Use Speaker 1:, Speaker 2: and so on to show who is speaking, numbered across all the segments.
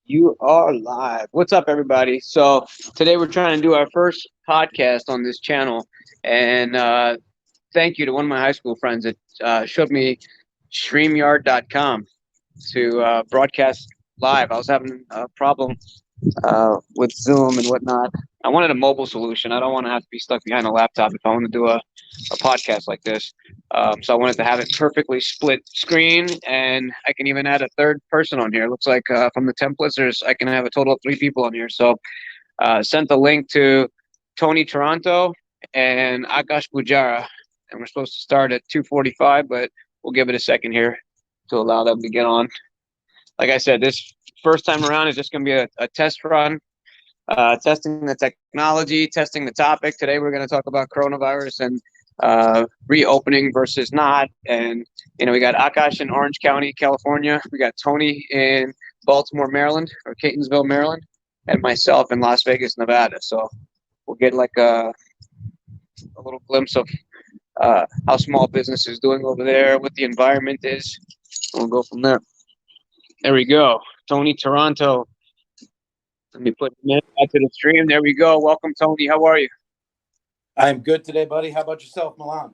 Speaker 1: You are live. What's up, everybody? So today we're trying to do our first podcast on this channel, and thank you to one of my high school friends that showed me StreamYard.com to broadcast live. I was having a problem with Zoom and whatnot. I wanted a mobile solution. I don't want to have to be stuck behind a laptop if I want to do a podcast like this. So I wanted to have it perfectly split screen, and I can even add a third person on here. It looks like from the templates, I can have a total of 3 people on here. So sent the link to Tony Taranto and Akash Pujara, and we're supposed to start at 2:45, but we'll give it a second here to allow them to get on. Like I said, this first time around is just going to be a test run, testing the technology, testing the topic. Today we're going to talk about coronavirus and reopening versus not. And, we got Akash in Orange County, California. We got Tony in Baltimore, Maryland, or Catonsville, Maryland, and myself in Las Vegas, Nevada. So we'll get like a little glimpse of how small business is doing over there, what the environment is. And we'll go from there. There we go. Tony Taranto. Let me put him in to the stream. There we go. Welcome, Tony. How are you?
Speaker 2: I'm good today, buddy. How about yourself, Milan?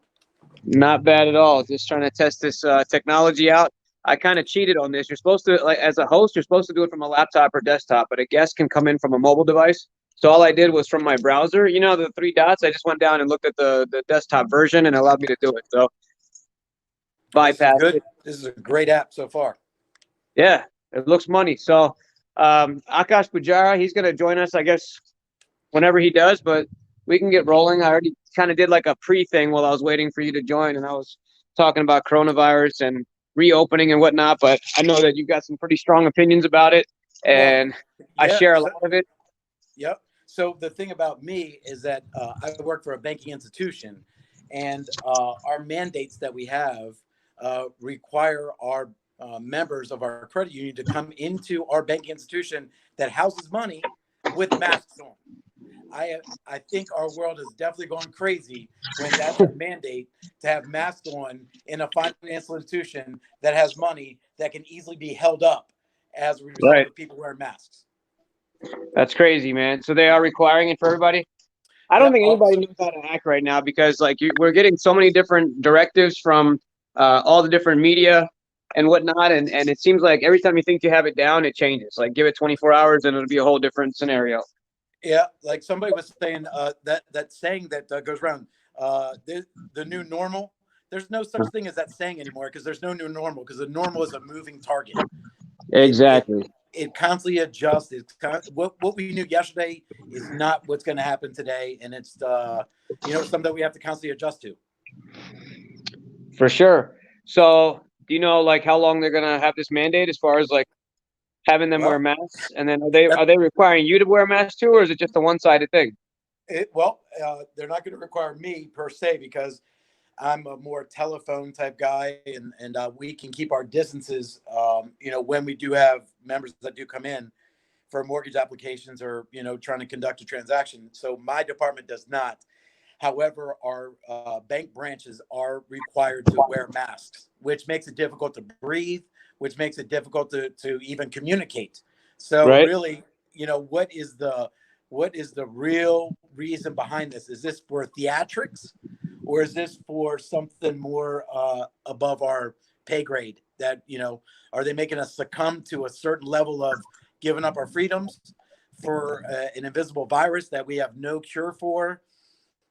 Speaker 1: Not bad at all. Just trying to test this technology out. I kind of cheated on this. You're supposed to, like, as a host, you're supposed to do it from a laptop or desktop, but a guest can come in from a mobile device. So all I did was from my browser, the 3 dots. I just went down and looked at the desktop version and it allowed me to do it. So bypass it.
Speaker 2: This is a great app so far.
Speaker 1: Yeah, it looks money. So Akash Pujara, he's going to join us, I guess, whenever he does, but we can get rolling. I already kind of did like a pre-thing while I was waiting for you to join, and I was talking about coronavirus and reopening and whatnot, but I know that you've got some pretty strong opinions about it, and I share a lot of it.
Speaker 2: Yep. So the thing about me is that I work for a banking institution, and our mandates that we have require our members of our credit union to come into our banking institution that houses money with masks on. I think our world is definitely going crazy when that's a mandate to have masks on in a financial institution that has money that can easily be held up as a result of people wearing masks.
Speaker 1: That's crazy, man. So they are requiring it for everybody? I don't think anybody knows how to act right now because we're getting so many different directives from all the different media and whatnot, and it seems like every time you think you have it down, it changes. Like give it 24 hours and it'll be a whole different scenario.
Speaker 2: Yeah, like somebody was saying that saying that goes around, the new normal. There's no such thing as that saying anymore because there's no new normal because the normal is a moving target.
Speaker 1: Exactly.
Speaker 2: It constantly adjusts. What we knew yesterday is not what's going to happen today, and it's something that we have to constantly adjust to.
Speaker 1: For sure. So do you know like how long they're going to have this mandate as far as like having them wear masks? And then are they requiring you to wear a mask too, or is it just a one-sided thing?
Speaker 2: They're not going to require me per se because I'm a more telephone type guy, and we can keep our distances. When we do have members that do come in for mortgage applications or trying to conduct a transaction. So my department does not. However, our bank branches are required to wear masks, which makes it difficult to breathe, which makes it difficult to even communicate. So really, what is the real reason behind this? Is this for theatrics, or is this for something more above our pay grade? That are they making us succumb to a certain level of giving up our freedoms for an invisible virus that we have no cure for?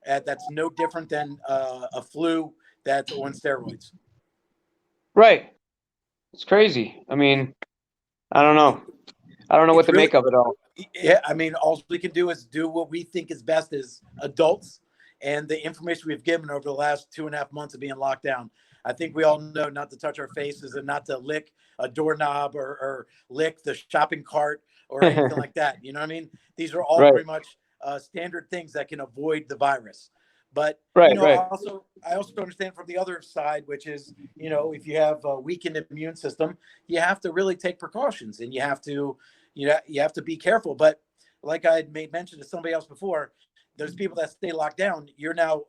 Speaker 2: That's no different than a flu that's on steroids.
Speaker 1: Right. It's crazy. I mean, I don't know. I don't know what to make of it all.
Speaker 2: Yeah, I mean, all we can do is do what we think is best as adults, and the information we've given over the last 2.5 months of being locked down. I think we all know not to touch our faces and not to lick a doorknob or lick the shopping cart or anything like that. You know what I mean? These are all pretty much standard things that can avoid the virus. But I also understand from the other side, which is, if you have a weakened immune system, you have to really take precautions and you have to be careful. But like I had made mention to somebody else before, those people that stay locked down, you're now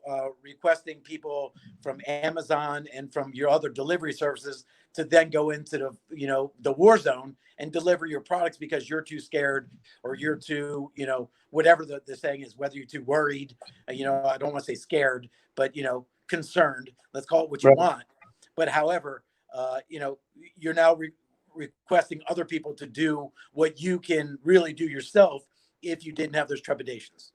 Speaker 2: requesting people from Amazon and from your other delivery services to then go into the, the war zone and deliver your products because you're too scared, or you're too, whatever the saying is, whether you're too worried, I don't want to say scared, but, concerned, let's call it what you
Speaker 1: Right.
Speaker 2: want. But however, you're now requesting other people to do what you can really do yourself if you didn't have those trepidations.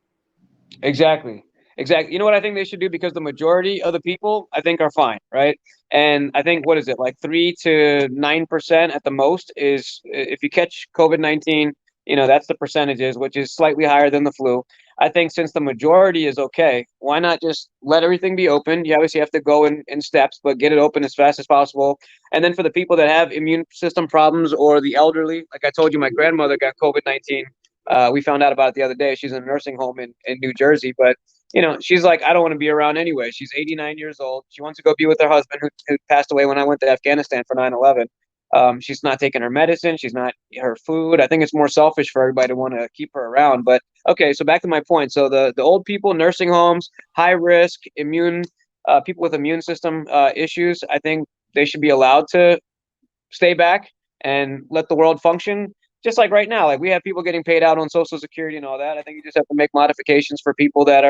Speaker 1: Exactly. Exactly. You know what I think they should do? Because the majority of the people, I think, are fine, right? And I think, what is it, like 3 to 9% at the most is, if you catch COVID-19, that's the percentages, which is slightly higher than the flu. I think since the majority is okay, why not just let everything be open? You obviously have to go in steps, but get it open as fast as possible. And then for the people that have immune system problems, or the elderly, like I told you, my grandmother got COVID-19. We found out about it the other day. She's in a nursing home in New Jersey, but she's like, I don't want to be around anyway. She's 89 years old. She wants to go be with her husband, who passed away when I went to Afghanistan for 9/11. She's not taking her medicine. She's not her food. I think it's more selfish for everybody to want to keep her around. But okay, so back to my point. So the old people, nursing homes, high risk, people with immune system issues, I think they should be allowed to stay back and let the world function. Just like right now, like we have people getting paid out on Social Security and all that. I think you just have to make modifications for people that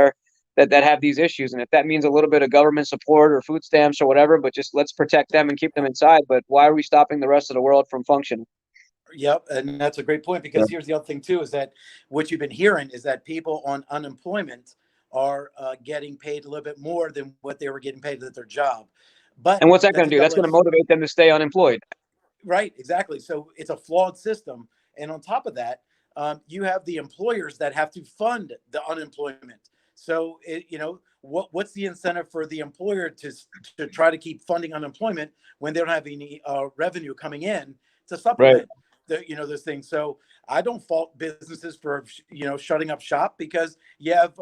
Speaker 1: have these issues, and if that means a little bit of government support or food stamps or whatever, but just let's protect them and keep them inside. But why are we stopping the rest of the world from functioning?
Speaker 2: Yep, and that's a great point,
Speaker 1: Yeah.
Speaker 2: because here's the other thing too: is that what you've been hearing is that people on unemployment are getting paid a little bit more than what they were getting paid at their job. But
Speaker 1: And what's that
Speaker 2: that's
Speaker 1: going
Speaker 2: a
Speaker 1: to do? That's going to
Speaker 2: double-edged.
Speaker 1: motivate them to stay unemployed.
Speaker 2: Right, exactly. So it's a flawed system. And on top of that, you have the employers that have to fund the unemployment. So, what's the incentive for the employer to try to keep funding unemployment when they don't have any revenue coming in to
Speaker 1: Right.
Speaker 2: supplement those things? So I don't fault businesses for shutting up shop, because you have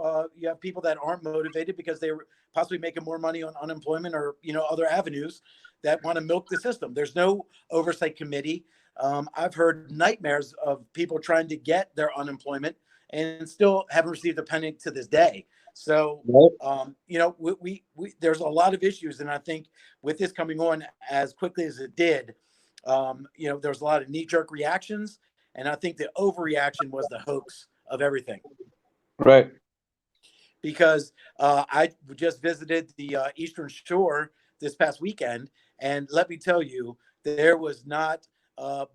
Speaker 2: people that aren't motivated because they were possibly making more money on unemployment, or other avenues, that want to milk the system. There's no oversight committee. I've heard nightmares of people trying to get their unemployment and still haven't received a penny to this day. So,
Speaker 1: Right.
Speaker 2: there's a lot of issues, and I think with this coming on as quickly as it did, there's a lot of knee-jerk reactions, and I think the overreaction was the hoax of everything.
Speaker 1: Right.
Speaker 2: Because I just visited the Eastern Shore this past weekend, and let me tell you, there was not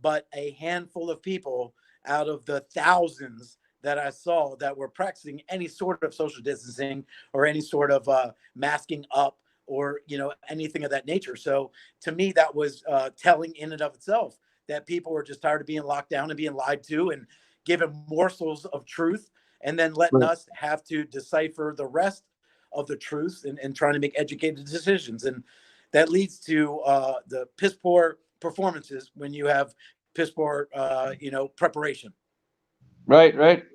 Speaker 2: but a handful of people out of the thousands that I saw that were practicing any sort of social distancing, or any sort of masking up, or anything of that nature. So to me, that was telling in and of itself, that people were just tired of being locked down and being lied to, and given morsels of truth, and then letting
Speaker 1: Right.
Speaker 2: us have to decipher the rest of the truth, and trying to make educated decisions. And that leads to the piss poor performances when you have piss poor, preparation.
Speaker 1: Right. Right.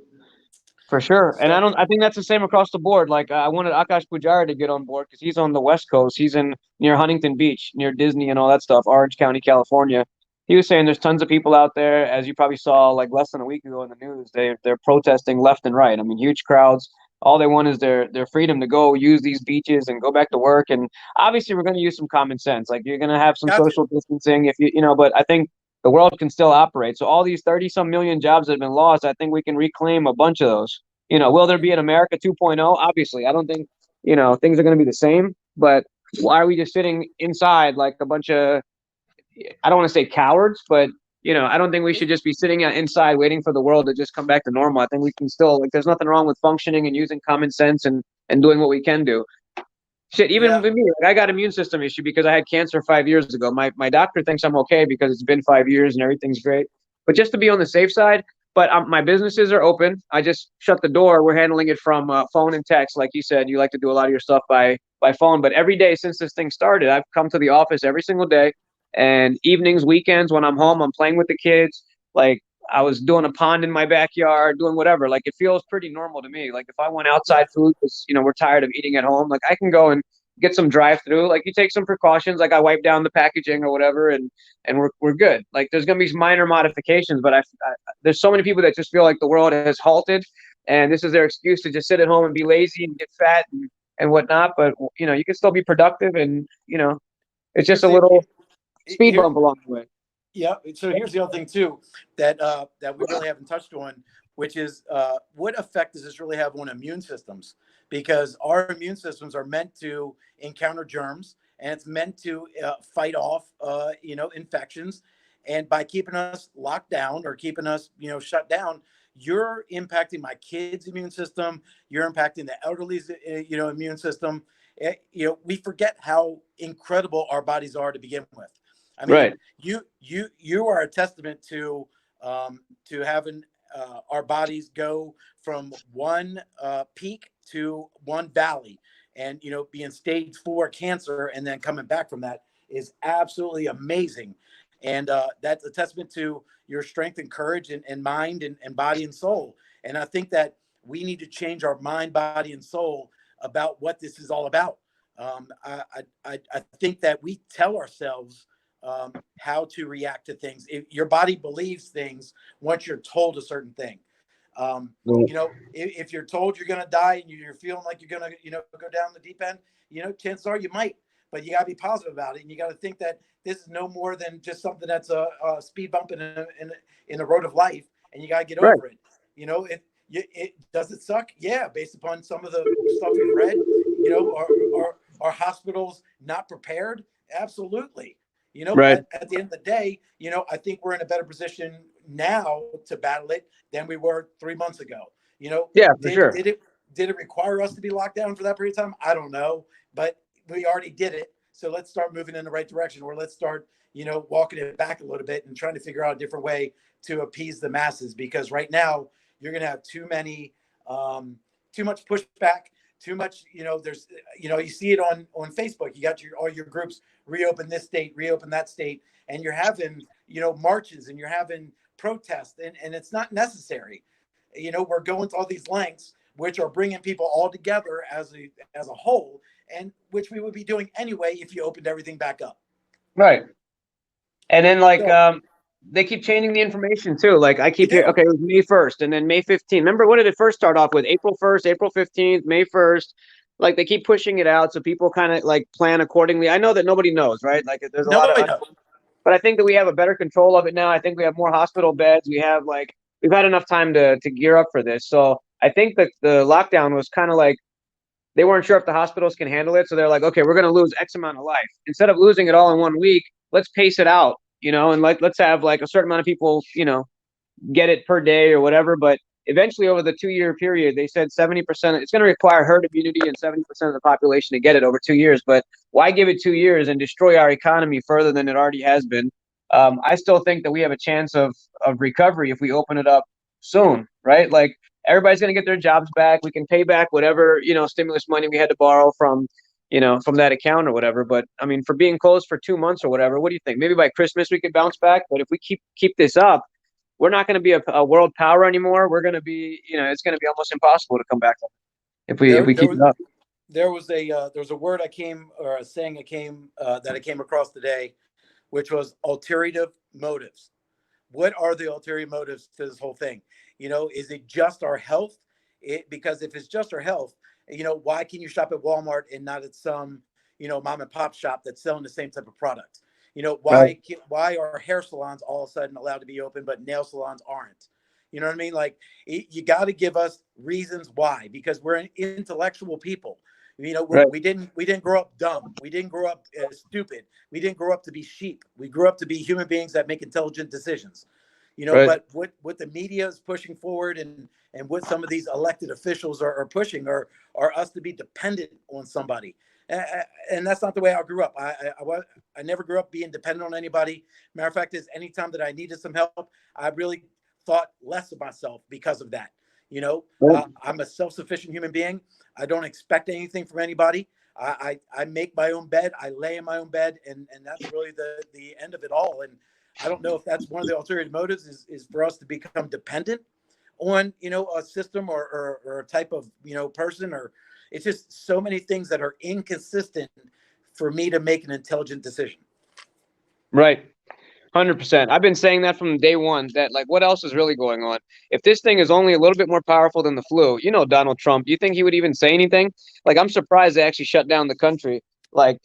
Speaker 1: For sure. And
Speaker 2: So,
Speaker 1: I think that's the same across the board. Like, I wanted Akash Pujara to get on board because he's on the West Coast. He's in near Huntington Beach, near Disney and all that stuff, Orange County, California. He was saying there's tons of people out there, as you probably saw like less than a week ago in the news. They're protesting left and right. I mean, huge crowds. All they want is their freedom to go use these beaches and go back to work. And obviously, we're going to use some common sense. Like, you're going to have some
Speaker 2: got to.
Speaker 1: social distancing if but I think the world can still operate. So all these 30 some million jobs that have been lost, I think we can reclaim a bunch of those. Will there be an America 2.0? Obviously, I don't think, things are going to be the same, but why are we just sitting inside like a bunch of, I don't want to say cowards, but, I don't think we should just be sitting inside waiting for the world to just come back to normal. I think we can still, like, there's nothing wrong with functioning and using common sense and doing what we can do. Shit, even
Speaker 2: Yeah,
Speaker 1: with me, like, I got immune system issue because I had cancer 5 years ago. My doctor thinks I'm okay because it's been 5 years and everything's great. But just to be on the safe side, but my businesses are open. I just shut the door. We're handling it from phone and text, like you said. You like to do a lot of your stuff by phone. But every day since this thing started, I've come to the office every single day. And evenings, weekends, when I'm home, I'm playing with the kids. Like, I was doing a pond in my backyard, doing whatever. Like, it feels pretty normal to me. Like, if I want outside food because we're tired of eating at home, like, I can go and get some drive through. Like, you take some precautions, like I wipe down the packaging or whatever, and we're good. Like, there's gonna be some minor modifications, but there's so many people that just feel like the world has halted, and this is their excuse to just sit at home and be lazy and get fat and whatnot. But you can still be productive, and it's just
Speaker 2: Here's
Speaker 1: a
Speaker 2: the
Speaker 1: little speed
Speaker 2: here
Speaker 1: bump along the way.
Speaker 2: Yeah. So here's the other thing too that we really haven't touched on, which is what effect does this really have on immune systems? Because our immune systems are meant to encounter germs, and it's meant to fight off infections. And by keeping us locked down or keeping us shut down, you're impacting my kids' immune system. You're impacting the elderly's immune system. We forget how incredible our bodies are to begin with. I mean,
Speaker 1: Right.
Speaker 2: you are a testament to having our bodies go from one peak to one valley, and being stage 4 cancer and then coming back from that is absolutely amazing, and that's a testament to your strength and courage and mind and body and soul. And I think that we need to change our mind, body, and soul about what this is all about. I think that we tell ourselves how to react to things. Your body believes things once you're told a certain thing. If you're told you're going to die and you're feeling like you're going to, go down the deep end, chances are you might, but you got to be positive about it. And you got to think that this is no more than just something that's a speed bump in the road of life, and you got to get
Speaker 1: Right.
Speaker 2: over it. It does it suck? Yeah. Based upon some of the stuff we've read, are hospitals not prepared? Absolutely.
Speaker 1: Right.
Speaker 2: But at the end of the day, I think we're in a better position now to battle it than we were 3 months ago.
Speaker 1: Yeah, for
Speaker 2: Did
Speaker 1: sure.
Speaker 2: did it did it require us to be locked down for that period of time? I don't know, but we already did it. So let's start moving in the right direction, or let's start, walking it back a little bit and trying to figure out a different way to appease the masses. Because right now you're going to have too much pushback, too much. There's, you see it on Facebook. You got all your groups reopen this state, reopen that state, and you're having marches and you're having protests, and it's not necessary. We're going to all these lengths, which are bringing people all together as a whole, and which we would be doing anyway if you opened everything back up.
Speaker 1: Right. And then
Speaker 2: So
Speaker 1: they keep changing the information too. Like I
Speaker 2: they
Speaker 1: keep hearing,
Speaker 2: do.
Speaker 1: okay, it was May 1st and then May 15th. Remember, what did it first start off with? April 1st, April 15th, May 1st. Like they keep pushing it out so people kind of like plan accordingly. I know that nobody knows, right? Like there's a lot of
Speaker 2: Nobody knows.
Speaker 1: but I think that we have a better control of it now. I think we have more hospital beds. We've had enough time to gear up for this. So I think that the lockdown was kind of like they weren't sure if the hospitals can handle it. So they're like, okay, we're going to lose X amount of life. Instead of losing it all in 1 week, let's pace it out, and let's have like a certain amount of people, get it per day or whatever. But eventually, over the 2 year period, they said 70%. It's going to require herd immunity and 70% of the population to get it over 2 years. But why give it 2 years and destroy our economy further than it already has been? I still think that we have a chance of recovery if we open it up soon, right? Like everybody's going to get their jobs back. We can pay back whatever stimulus money we had to borrow from that account or whatever. But I mean, for being closed for 2 months or whatever, what do you think? Maybe by Christmas we could bounce back. But if we keep this up, we're not going to be a world power anymore. We're going to be, it's going to be almost impossible to come back if
Speaker 2: There,
Speaker 1: we
Speaker 2: there
Speaker 1: keep
Speaker 2: was
Speaker 1: it up.
Speaker 2: there was a word a saying that I came across today, which was alternative motives. What are the ulterior motives to this whole thing? Is it just our health? Because if it's just our health, why can you shop at Walmart and not at some, mom and pop shop that's selling the same type of product?
Speaker 1: Right.
Speaker 2: Why are hair salons all of a sudden allowed to be open, but nail salons aren't? You know what I mean? Like you got to give us reasons why, because we're intellectual people.
Speaker 1: Right.
Speaker 2: We didn't grow up dumb. We didn't grow up stupid. We didn't grow up to be sheep. We grew up to be human beings that make intelligent decisions.
Speaker 1: Right.
Speaker 2: But what the media is pushing forward, and what some of these elected officials are pushing are us to be dependent on somebody. And that's not the way I grew up. I never grew up being dependent on anybody. Matter of fact, is anytime that I needed some help, I really thought less of myself because of that.
Speaker 1: Right.
Speaker 2: I'm a self-sufficient human being. I don't expect anything from anybody. I make my own bed. I lay in my own bed, and that's really the end of it all. And I don't know if that's one of the ulterior motives is for us to become dependent on a system or a type of person, or it's just so many things that are inconsistent for me to make an intelligent decision.
Speaker 1: Right. 100%. I've been saying that from day one that, like, what else is really going on? If this thing is only a little bit more powerful than the flu, Donald Trump, do you think he would even say anything? Like, I'm surprised they actually shut down the country. Like,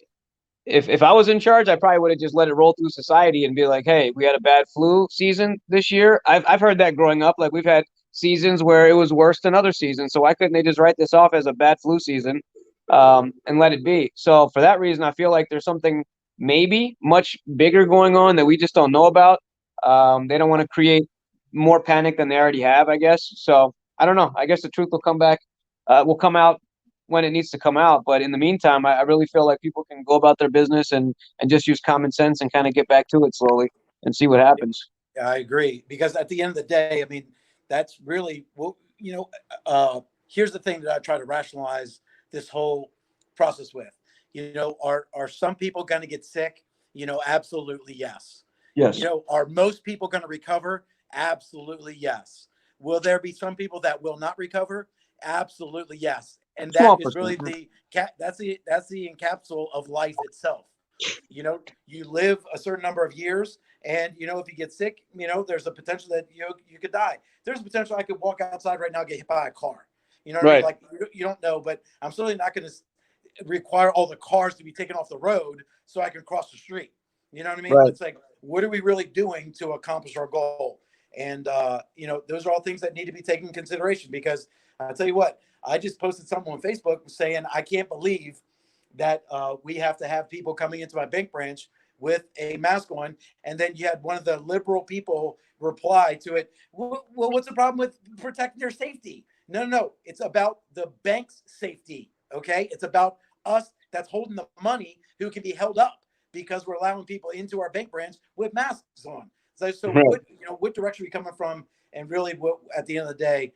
Speaker 1: if I was in charge, I probably would have just let it roll through society and be like, "Hey, we had a bad flu season this year." I've heard that growing up. Like, we've had seasons where it was worse than other seasons. So why couldn't they just write this off as a bad flu season, and let it be? So for that reason, I feel like there's something maybe much bigger going on that we just don't know about. They don't want to create more panic than they already have, I guess. So I don't know. I guess the truth will come back, will come out when it needs to come out. But in the meantime, I really feel like people can go about their business and just use common sense and kind of get back to it slowly and see what happens.
Speaker 2: I agree, because at the end of the day, I mean, that's really what here's the thing that I try to rationalize this whole process with. Are some people going to get sick? Absolutely yes.
Speaker 1: Yes.
Speaker 2: Are most people going to recover? Absolutely yes. Will there be some people that will not recover? Absolutely yes. And that
Speaker 1: Small
Speaker 2: is really
Speaker 1: percent.
Speaker 2: the encapsule of life itself. You live a certain number of years, and if you get sick, there's a potential that you could die. There's a potential I could walk outside right now and get hit by a car. You know what I mean?
Speaker 1: Right.
Speaker 2: Like, you don't know, but I'm certainly not going to require all the cars to be taken off the road so I can cross the street. You know what I mean?
Speaker 1: Right.
Speaker 2: It's like, what are we really doing to accomplish our goal? And those are all things that need to be taken in consideration, because I'll tell you what, I just posted something on Facebook saying I can't believe that we have to have people coming into my bank branch with a mask on. And then you had one of the liberal people reply to it, well, what's the problem with protecting their safety? No, no, no. It's about the bank's safety. Okay. It's about us that's holding the money who can be held up because we're allowing people into our bank branch with masks on. So
Speaker 1: Right.
Speaker 2: what direction are we coming from? And really, what at the end of the day,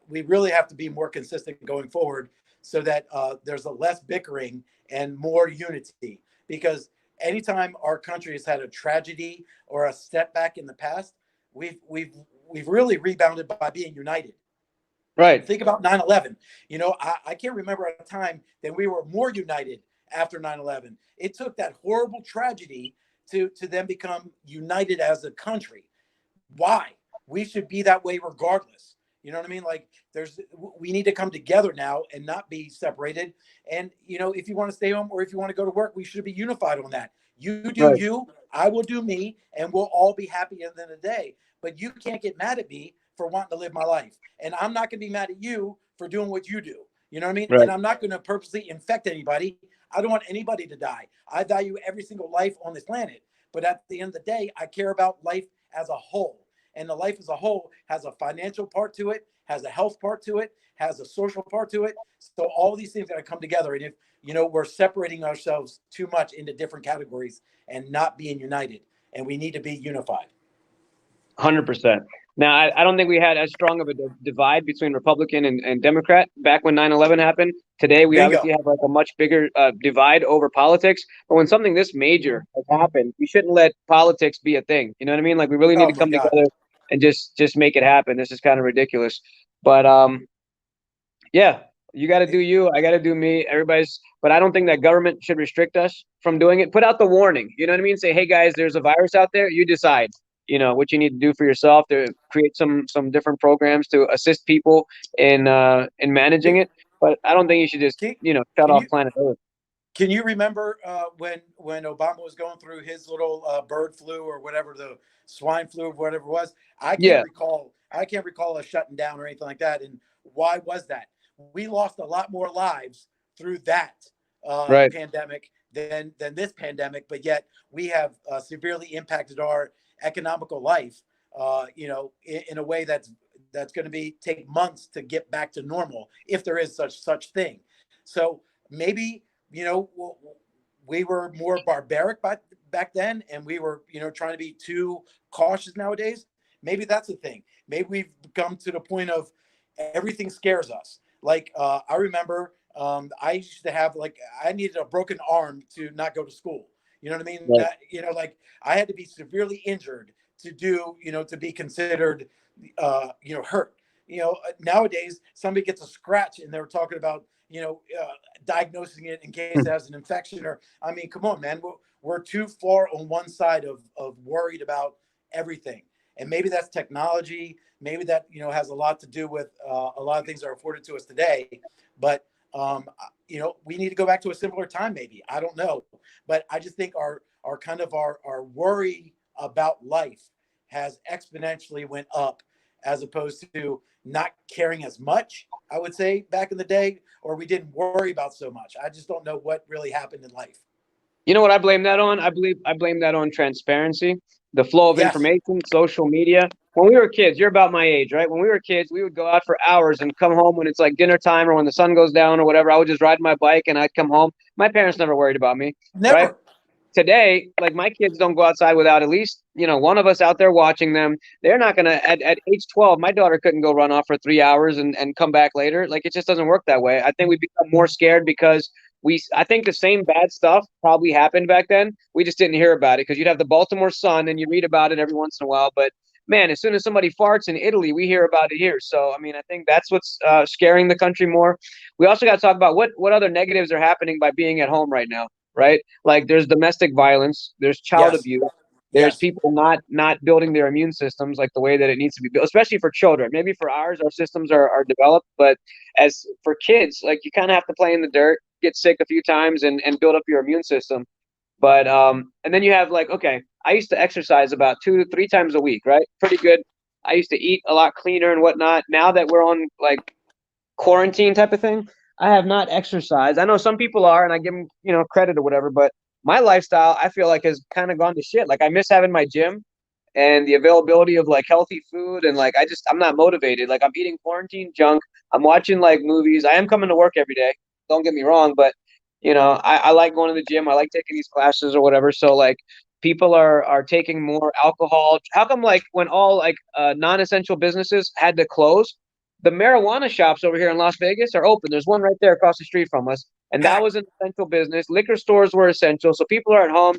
Speaker 2: we really have to be more consistent going forward, so that there's a less bickering and more unity. Because anytime our country has had a tragedy or a setback in the past, we've really rebounded by being united.
Speaker 1: Right.
Speaker 2: Think about 9/11. I can't remember a time that we were more united after 9/11. It took that horrible tragedy to then become united as a country. Why? We should be that way regardless. You know what I mean? Like, we need to come together now and not be separated. And if you want to stay home or if you want to go to work, we should be unified on that. You do
Speaker 1: Right.
Speaker 2: you, I will do me, and we'll all be happy at the end of the day. But you can't get mad at me for wanting to live my life, and I'm not going to be mad at you for doing what you do. You know what I mean? And
Speaker 1: Right.
Speaker 2: I'm not going to purposely infect anybody. I don't want anybody to die. I value every single life on this planet. But at the end of the day, I care about life as a whole. And the life as a whole has a financial part to it, has a health part to it, has a social part to it. So all these things got to come together. And if we're separating ourselves too much into different categories and not being united, and we need to be unified.
Speaker 1: 100%. Now, I don't think we had as strong of a divide between Republican and Democrat back when 9/11 happened. Today, we
Speaker 2: Bingo.
Speaker 1: obviously have like a much bigger divide over politics. But when something this major has happened, we shouldn't let politics be a thing. You know what I mean? Like, we really need
Speaker 2: Oh
Speaker 1: to
Speaker 2: my
Speaker 1: come
Speaker 2: God.
Speaker 1: together and just make it happen. This is kind of ridiculous. But yeah, you got to do you. I got to do me. Everybody's, but I don't think that government should restrict us from doing it. Put out the warning. You know what I mean? Say, hey guys, there's a virus out there. You decide. What you need to do for yourself to create some different programs to assist people in managing
Speaker 2: Can,
Speaker 1: it. But I don't think you should just
Speaker 2: can,
Speaker 1: shut
Speaker 2: can
Speaker 1: off
Speaker 2: you
Speaker 1: planet Earth.
Speaker 2: Can you remember when Obama was going through his little bird flu or whatever, the swine flu or whatever it was? I can't
Speaker 1: Yeah.
Speaker 2: recall. I can't recall us shutting down or anything like that. And why was that? We lost a lot more lives through that
Speaker 1: Right.
Speaker 2: pandemic than this pandemic, but yet we have severely impacted our economical life. In a way that's going to be take months to get back to normal, if there is such thing. So maybe we were more barbaric back then, and we were trying to be too cautious nowadays. Maybe that's the thing. Maybe we've come to the point of everything scares us. Like, I remember, I used to have, like, I needed a broken arm to not go to school. You know what I mean?
Speaker 1: Right.
Speaker 2: That, like, I had to be severely injured to be considered hurt. Nowadays somebody gets a scratch and they're talking about diagnosing it in case it has an infection. Or, I mean, come on, man, we're too far on one side of worried about everything. And maybe that's technology. Maybe that, has a lot to do with a lot of things that are afforded to us today. But, we need to go back to a simpler time, maybe. I don't know. But I just think our kind of our worry about life has exponentially went up, as opposed to not caring as much, I would say, back in the day, or we didn't worry about so much. I just don't know what really happened in life.
Speaker 1: You know what I blame that on? I blame that on transparency, the flow of
Speaker 2: Yes,
Speaker 1: information, social media. When we were kids, you're about my age, right? When we were kids, we would go out for hours and come home when it's like dinner time or when the sun goes down or whatever. I would just ride my bike and I'd come home. My parents never worried about me, right?
Speaker 2: never.
Speaker 1: Today, like my kids don't go outside without at least, one of us out there watching them. They're not gonna at age 12, my daughter couldn't go run off for 3 hours and come back later. Like it just doesn't work that way. I think we become more scared because I think the same bad stuff probably happened back then. We just didn't hear about it because you'd have the Baltimore Sun and you read about it every once in a while. But man, as soon as somebody farts in Italy, we hear about it here. So I mean, I think that's what's scaring the country more. We also got to talk about what other negatives are happening by being at home right now, right? Like there's domestic violence, there's child
Speaker 2: Yes,
Speaker 1: abuse, there's
Speaker 2: yes,
Speaker 1: people not building their immune systems like the way that it needs to be built, especially for children. Maybe for ours, our systems are developed, but as for kids, like you kind of have to play in the dirt, get sick a few times, and build up your immune system. But and then you have like, okay, I used to exercise about 2 to 3 times a week, right? Pretty good. I used to eat a lot cleaner and whatnot. Now that we're on like quarantine type of thing, I have not exercised. I know some people are, and I give them, credit or whatever, but my lifestyle, I feel like has kind of gone to shit. Like I miss having my gym and the availability of like healthy food. And like, I'm not motivated. Like I'm eating quarantine junk. I'm watching like movies. I am coming to work every day. Don't get me wrong, but I like going to the gym. I like taking these classes or whatever. So like people are taking more alcohol. How come like when all like non-essential businesses had to close, the marijuana shops over here in Las Vegas are open. There's one right there across the street from us. And that was
Speaker 2: packed.
Speaker 1: an essential business. Liquor stores were essential. So people are at home,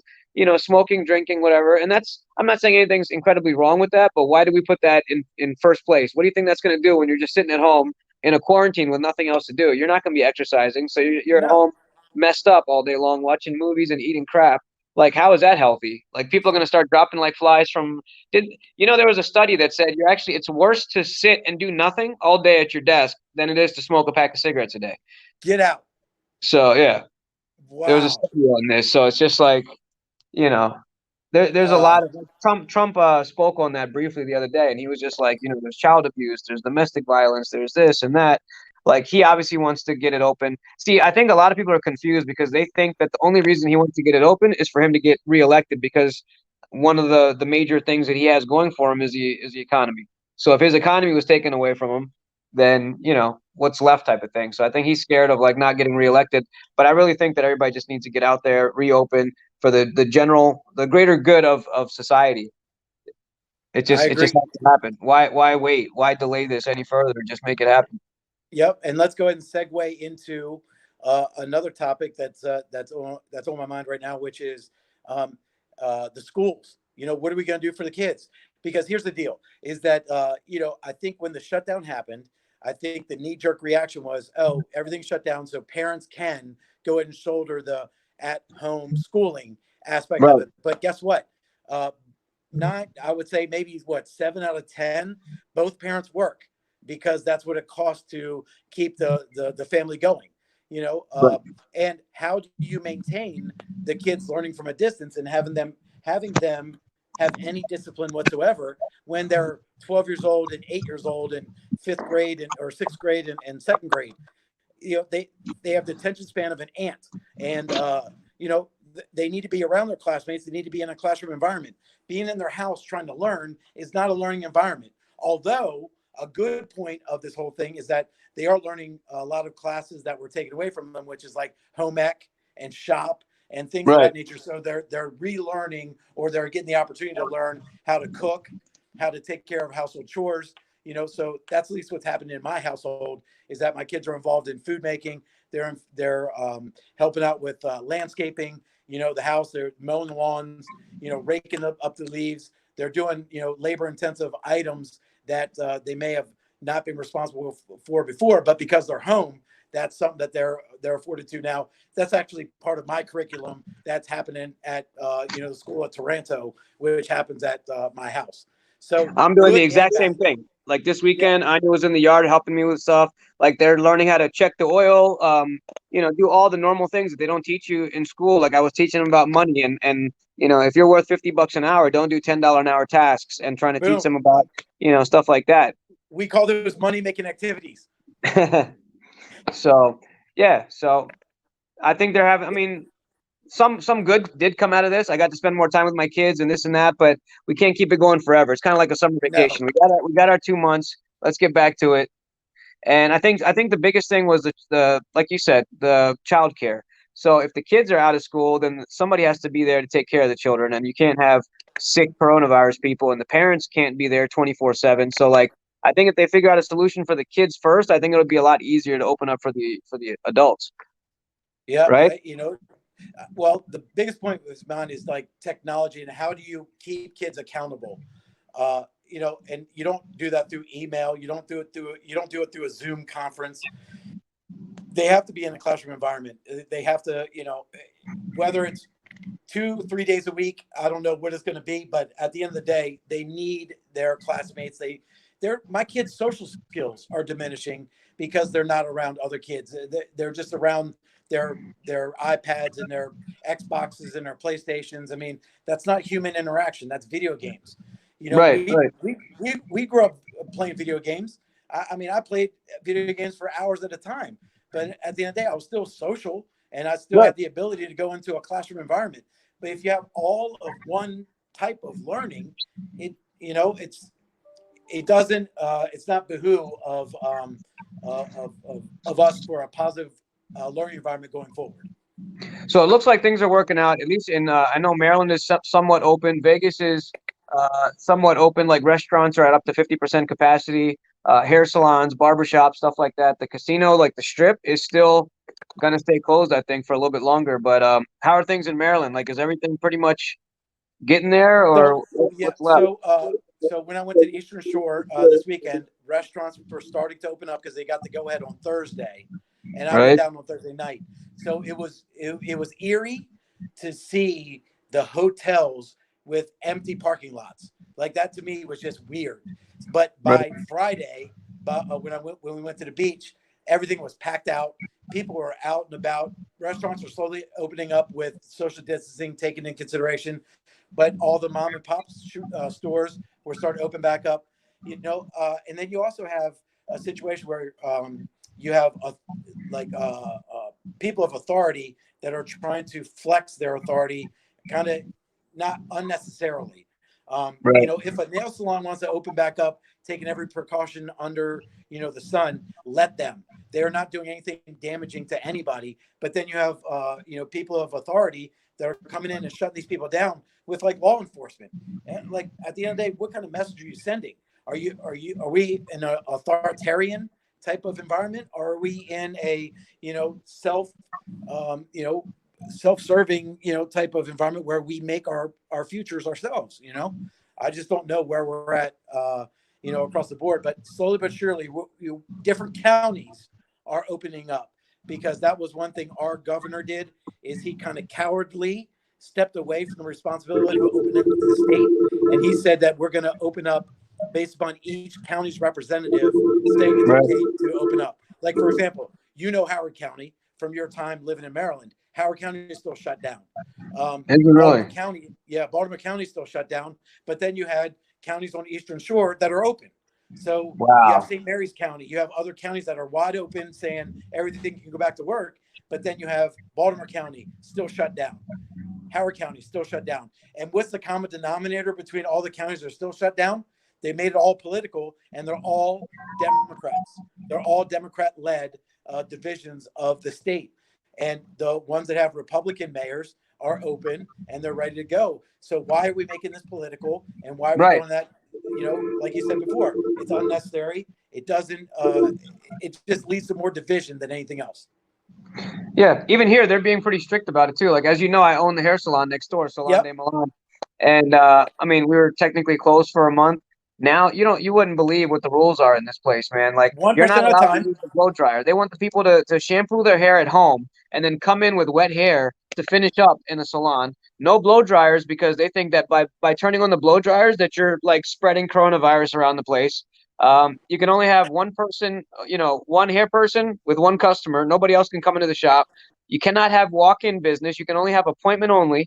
Speaker 1: smoking, drinking, whatever. And I'm not saying anything's incredibly wrong with that, but why do we put that in first place? What do you think that's going to do when you're just sitting at home in a quarantine with nothing else to do? You're not going to be exercising. So you're at
Speaker 2: No.
Speaker 1: home messed up all day long, watching movies and eating crap. Like, how is that healthy? Like, people are going to start dropping like flies from. Did there was a study that said it's worse to sit and do nothing all day at your desk than it is to smoke a pack of cigarettes a day.
Speaker 2: Get out.
Speaker 1: So yeah, there was a
Speaker 2: Wow.
Speaker 1: study on this. So it's just like, you know, there's a
Speaker 2: Uh,
Speaker 1: lot of Trump spoke on that briefly the other day, and he was just like, there's child abuse, there's domestic violence, there's this and that. Like he obviously wants to get it open. See, I think a lot of people are confused because they think that the only reason he wants to get it open is for him to get reelected because one of the major things that he has going for him is the economy. So if his economy was taken away from him, then what's left type of thing. So I think he's scared of like not getting reelected. But I really think that everybody just needs to get out there, reopen for the greater good of society. It
Speaker 2: I
Speaker 1: just it just
Speaker 2: agree.
Speaker 1: has to happen. Why wait? Why delay this any further? Just make it happen.
Speaker 2: Yep. And let's go ahead and segue into another topic that's on my mind right now, which is um, the schools. What are we going to do for the kids? Because here's the deal: is that I think when the shutdown happened, I think the knee jerk reaction was, oh, everything's shut down, so parents can go ahead and shoulder the at home schooling aspect of
Speaker 1: Right.
Speaker 2: it. But guess what? Uh, Not, I would say maybe what, 7 out of 10, both parents work because that's what it costs to keep the family going. You know,
Speaker 1: Right.
Speaker 2: and how do you maintain the kids learning from a distance and having them have any discipline whatsoever when they're 12 years old and 8 years old and fifth grade and or sixth grade and second grade? They have the attention span of an ant, and they need to be around their classmates. They need to be in a classroom environment. Being in their house trying to learn is not a learning environment. Although a good point of this whole thing is that they are learning a lot of classes that were taken away from them, which is like home ec and shop and things of
Speaker 1: Right.
Speaker 2: that nature. So they're relearning, or they're getting the opportunity to learn how to cook, how to take care of household chores. So that's at least what's happened in my household, is that my kids are involved in food making. They're helping out with landscaping. The house. They're mowing the lawns. Raking up the leaves. They're doing labor intensive items that they may have not been responsible for before, but because they're home, that's something that they're afforded to now. That's actually part of my curriculum that's happening at the school at Taranto, which happens at my house. So
Speaker 1: I'm doing the
Speaker 2: good and
Speaker 1: exact
Speaker 2: bad.
Speaker 1: same thing. Like this
Speaker 2: Yeah,
Speaker 1: weekend, Anya was in the yard helping me with stuff. Like they're learning how to check the oil, do all the normal things that they don't teach you in school. Like I was teaching them about money and if you're worth $50 an hour, don't do $10 an hour tasks and trying to teach
Speaker 2: boom.
Speaker 1: them about, stuff like that.
Speaker 2: We call those money making activities.
Speaker 1: So, yeah. So I think they're having, I mean, some good did come out of this. I got to spend more time with my kids and this and that, but we can't keep it going forever. It's kind of like a summer
Speaker 2: No,
Speaker 1: vacation. We got our 2 months. Let's get back to it. And I think the biggest thing was the like you said, the childcare. So if the kids are out of school, then somebody has to be there to take care of the children, and you can't have sick coronavirus people, and the parents can't be there 24/7. So like I think if they figure out a solution for the kids first, I think it'll be a lot easier to open up for the adults,
Speaker 2: yeah,
Speaker 1: right?
Speaker 2: well, the biggest point with mine is like technology and how do you keep kids accountable? And you don't do that through email. You don't do it through a Zoom conference. They have to be in a classroom environment. They have to, whether it's 2 3 days a week, I don't know what it's going to be, but at the end of the day, they need their classmates. My kids' social skills are diminishing because they're not around other kids. They're just around their iPads and their Xboxes and their PlayStations. I mean, that's not human interaction. That's video games.
Speaker 1: Right,
Speaker 2: We
Speaker 1: right,
Speaker 2: we grew up playing video games. I mean, I played video games for hours at a time, but at the end of the day, I was still social and I still
Speaker 1: right.
Speaker 2: had the ability to go into a classroom environment. But if you have all of one type of learning, it you know it doesn't it's not behoove of us for a positive learning environment going forward.
Speaker 1: So it looks like things are working out. At least in I know Maryland is somewhat open. Vegas is somewhat open. Like restaurants are at up to 50% capacity. Hair salons, barbershops, stuff like that. The casino, like the Strip, is still gonna stay closed, I think, for a little bit longer. But how are things in Maryland? Like, is everything pretty much getting there,
Speaker 2: So
Speaker 1: or
Speaker 2: yeah,
Speaker 1: what's left?
Speaker 2: so when I went to the Eastern Shore this weekend, restaurants were starting to open up because they got the go ahead on Thursday, and I went
Speaker 1: Right,
Speaker 2: down on Thursday night. So it was eerie to see the hotels with empty parking lots. Like that to me was just weird. But
Speaker 1: right,
Speaker 2: by Friday, when we went to the beach, everything was packed out. People were out and about. Restaurants were slowly opening up with social distancing taken in consideration, but all the mom and pop stores were starting to open back up. And then you also have a situation where you have people of authority that are trying to flex their authority, kind of not unnecessarily.
Speaker 1: right,
Speaker 2: If a nail salon wants to open back up, taking every precaution under the sun, let them. They're not doing anything damaging to anybody. But then you have people of authority that are coming in and shutting these people down with like law enforcement. And like at the end of the day, what kind of message are you sending? Are we in an authoritarian type of environment, or are we in a self self-serving type of environment where we make our futures ourselves? I just don't know where we're at across the board, but slowly but surely different counties are opening up, because that was one thing our governor did, is he kind of cowardly stepped away from the responsibility of opening up the state, and he said that we're going to open up based upon each county's representative saying it's
Speaker 1: right.
Speaker 2: okay to open up. Like, for example, Howard County from your time living in Maryland. Howard County is still shut down.
Speaker 1: Is it really?
Speaker 2: Baltimore County is still shut down. But then you had counties on the Eastern Shore that are open. So you have
Speaker 1: Wow.
Speaker 2: St. Mary's County. You have other counties that are wide open, saying everything can go back to work. But then you have Baltimore County still shut down. Howard County still shut down. And what's the common denominator between all the counties that are still shut down? They made it all political, and they're all Democrats. They're all Democrat-led divisions of the state. And the ones that have Republican mayors are open and they're ready to go. So why are we making this political? And why are we
Speaker 1: Right.
Speaker 2: doing that? Like you said before, it's unnecessary. It doesn't. It just leads to more division than anything else.
Speaker 1: Yeah. Even here, they're being pretty strict about it too. Like as you know, I own the hair salon next door, Salon
Speaker 2: Yep.
Speaker 1: de Milan, and I mean we were technically closed for a month. Now you wouldn't believe what the rules are in this place, man. Like
Speaker 2: One
Speaker 1: you're not
Speaker 2: person at a
Speaker 1: allowed to
Speaker 2: time.
Speaker 1: use the blow dryer. They want the people to shampoo their hair at home and then come in with wet hair to finish up in a salon. No blow dryers because they think that by turning on the blow dryers that you're like spreading coronavirus around the place. You can only have one person, one hair person with one customer. Nobody else can come into the shop. You cannot have walk-in business. You can only have appointment only.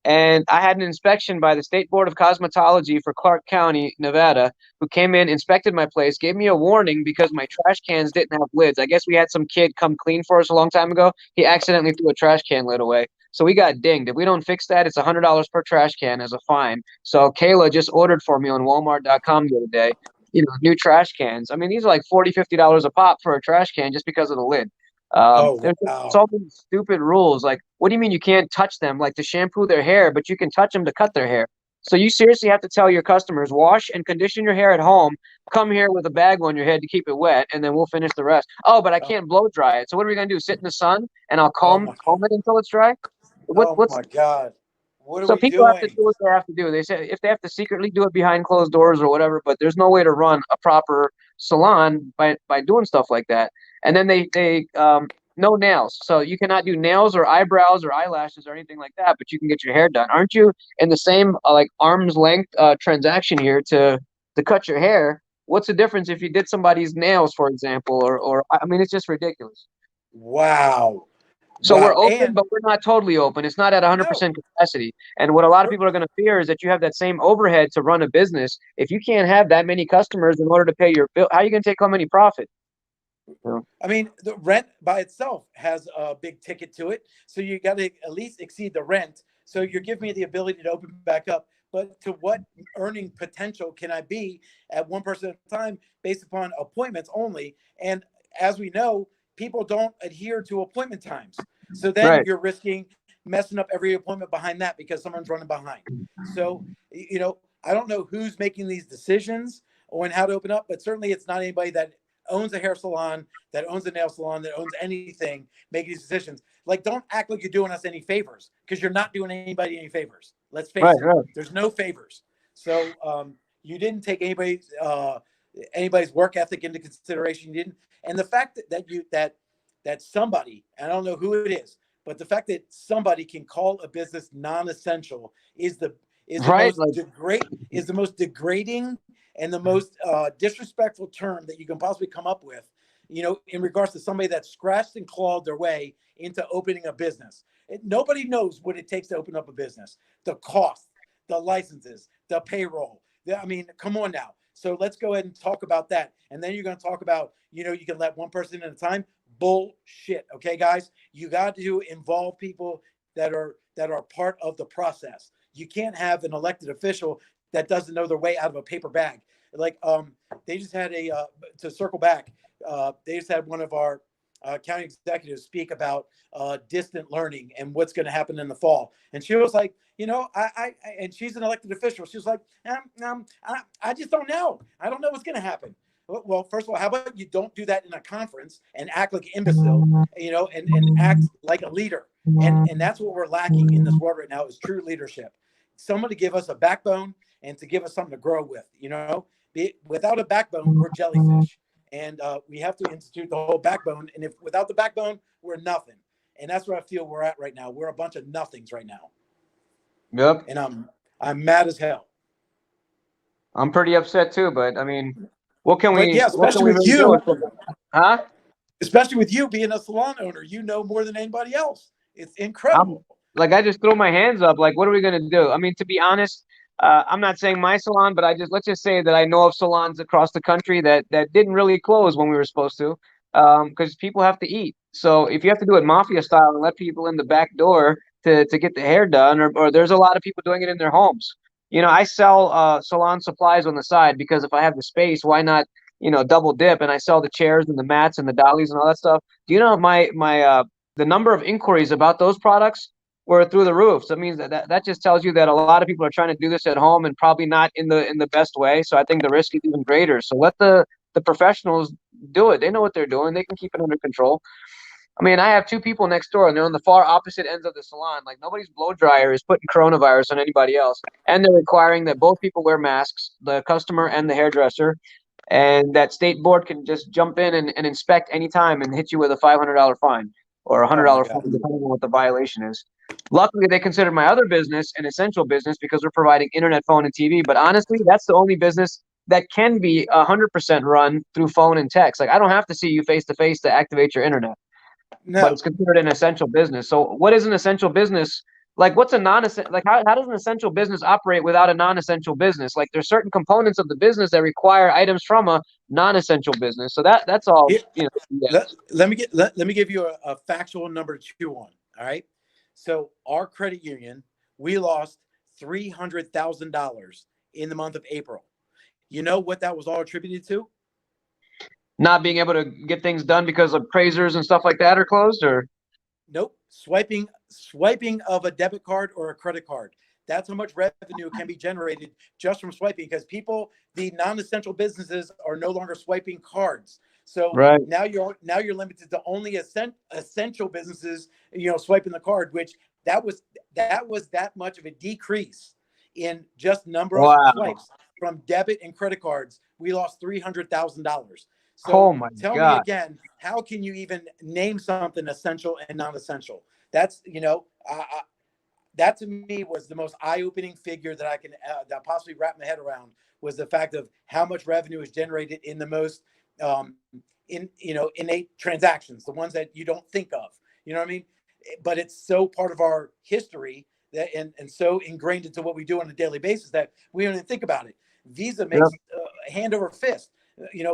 Speaker 1: And I had an inspection by the State Board of Cosmetology for Clark County, Nevada, who came in, inspected my place, gave me a warning because my trash cans didn't have lids. I guess we had some kid come clean for us a long time ago. He accidentally threw a trash can lid away. So we got dinged. If we don't fix that, it's $100 per trash can as a fine. So Kayla just ordered for me on Walmart.com the other day, new trash cans. I mean, these are like $40, $50 a pop for a trash can just because of the lid.
Speaker 2: Oh
Speaker 1: There's
Speaker 2: wow.
Speaker 1: so many stupid rules. Like, what do you mean you can't touch them? Like to shampoo their hair, but you can touch them to cut their hair. So you seriously have to tell your customers, wash and condition your hair at home. Come here with a bag on your head to keep it wet, and then we'll finish the rest. Oh, but I
Speaker 2: Oh,
Speaker 1: can't blow dry it. So what are we gonna do? Sit in the sun and I'll
Speaker 2: oh
Speaker 1: comb
Speaker 2: my.
Speaker 1: comb it until it's dry?
Speaker 2: Oh
Speaker 1: What's
Speaker 2: my God. What are
Speaker 1: so
Speaker 2: we
Speaker 1: people have to
Speaker 2: doing?
Speaker 1: do what they have to do. They say if they have to secretly do it behind closed doors or whatever, but there's no way to run a proper salon by doing stuff like that. And then they no nails, so you cannot do nails or eyebrows or eyelashes or anything like that. But you can get your hair done. Aren't you in the same like arm's length transaction here to cut your hair? What's the difference if you did somebody's nails, for example, or I mean, it's just ridiculous.
Speaker 2: Wow.
Speaker 1: So we're
Speaker 2: Wow.
Speaker 1: open,
Speaker 2: And
Speaker 1: but we're not totally open. It's not at
Speaker 2: no,
Speaker 1: 100% capacity. And what a lot of
Speaker 2: we're,
Speaker 1: people are going to fear is that you have that same overhead to run a business. If you can't have that many customers in order to pay your bill, how are you going to take home any profit? You know?
Speaker 2: I mean, the rent by itself has a big ticket to it. So you got to at least exceed the rent. So you're giving me the ability to open back up. But to what earning potential can I be at one person at a time based upon appointments only? And as we know, people don't adhere to appointment times. So then
Speaker 1: Right.
Speaker 2: you're risking messing up every appointment behind that because someone's running behind. So, I don't know who's making these decisions on how to open up, but certainly it's not anybody that owns a hair salon, that owns a nail salon, that owns anything, making these decisions. Like, don't act like you're doing us any favors because you're not doing anybody any favors. Let's
Speaker 1: Right.
Speaker 2: face it.
Speaker 1: Right.
Speaker 2: There's no favors. So you didn't take anybody's work ethic into consideration. You didn't, and the fact that somebody, I don't know who it is, but the fact that somebody can call a business non-essential is the
Speaker 1: Right.
Speaker 2: most
Speaker 1: Like,
Speaker 2: degrading and the most disrespectful term that you can possibly come up with, in regards to somebody that scratched and clawed their way into opening a business. Nobody knows what it takes to open up a business, the cost, the licenses, the payroll. I mean, come on now. So let's go ahead and talk about that. And then you're going to talk about, you can let one person at a time. Bullshit. Okay, guys, you got to involve people that are part of the process. You can't have an elected official that doesn't know their way out of a paper bag. Like they just had to circle back. They just had one of our county executives speak about distant learning and what's going to happen in the fall. And she was like, and she's an elected official. She was like, I just don't know. I don't know what's going to happen. Well, first of all, how about you don't do that in a conference and act like an imbecile, and act like a leader. And that's what we're lacking in this world right now is true leadership. Someone to give us a backbone and to give us something to grow with. Without a backbone, we're jellyfish, and we have to institute the whole backbone. And if without the backbone, we're nothing. And that's where I feel we're at right now. We're a bunch of nothings right now,
Speaker 1: yep.
Speaker 2: and I'm mad as hell.
Speaker 1: I'm pretty upset too, but I mean,
Speaker 2: But yeah,
Speaker 1: what can we really do? Huh?
Speaker 2: especially with you being a salon owner, you know more than anybody else. It's
Speaker 1: I'm
Speaker 2: incredible.
Speaker 1: like I just throw my hands up. Like, what are we gonna do? I mean, to be honest, I'm not saying my salon, but let's just say that I know of salons across the country that didn't really close when we were supposed to, because people have to eat. So if you have to do it mafia style and let people in the back door to get the hair done, or there's a lot of people doing it in their homes. I sell salon supplies on the side because if I have the space, why not? Double dip, and I sell the chairs and the mats and the dollies and all that stuff. Do you know my the number of inquiries about those products were through the roof. So it means that just tells you that a lot of people are trying to do this at home and probably not in the best way. So I think the risk is even greater. So let the professionals do it. They know what they're doing. They can keep it under control. I mean, I have two people next door, and they're on the far opposite ends of the salon. Like nobody's blow dryer is putting coronavirus on anybody else, and they're requiring that both people wear masks, the customer and the hairdresser, and that state board can just jump in and inspect anytime and hit you with a $500 fine or a hundred
Speaker 2: Oh my
Speaker 1: dollar
Speaker 2: God.
Speaker 1: fine, depending on what the violation is. Luckily, they consider my other business an essential business because we're providing internet, phone, and TV. But honestly, that's the only business that can be 100% run through phone and text. Like I don't have to see you face to face to activate your internet, but
Speaker 2: No.
Speaker 1: it's considered an essential business. So what is an essential business? Like what's a non-essential, like how does an essential business operate without a non-essential business? Like there's certain components of the business that require items from a non-essential business. So that's all,
Speaker 2: Here,
Speaker 1: yes.
Speaker 2: let me give you a factual number to chew on. All right. So our credit union, we lost $300,000 in the month of April. You know what that was all attributed to?
Speaker 1: Not being able to get things done because appraisers and stuff like that are closed or
Speaker 2: Nope. Swiping of a debit card or a credit card. That's how much revenue can be generated just from swiping because people, the non-essential businesses are no longer swiping cards. So
Speaker 1: right.
Speaker 2: now you're limited to only essential businesses, swiping the card, which that was that much of a decrease in just number of
Speaker 1: Wow.
Speaker 2: swipes from debit and credit cards. We lost $300,000. So
Speaker 1: Oh my
Speaker 2: tell me
Speaker 1: God.
Speaker 2: again, how can you even name something essential and non-essential? That's that to me was the most eye-opening figure that I can that possibly wrap my head around was the fact of how much revenue is generated in the most innate transactions, the ones that you don't think of. You know what I mean? But it's so part of our history that and so ingrained into what we do on a daily basis that we don't even think about it. Visa
Speaker 1: Yep.
Speaker 2: makes hand over fist.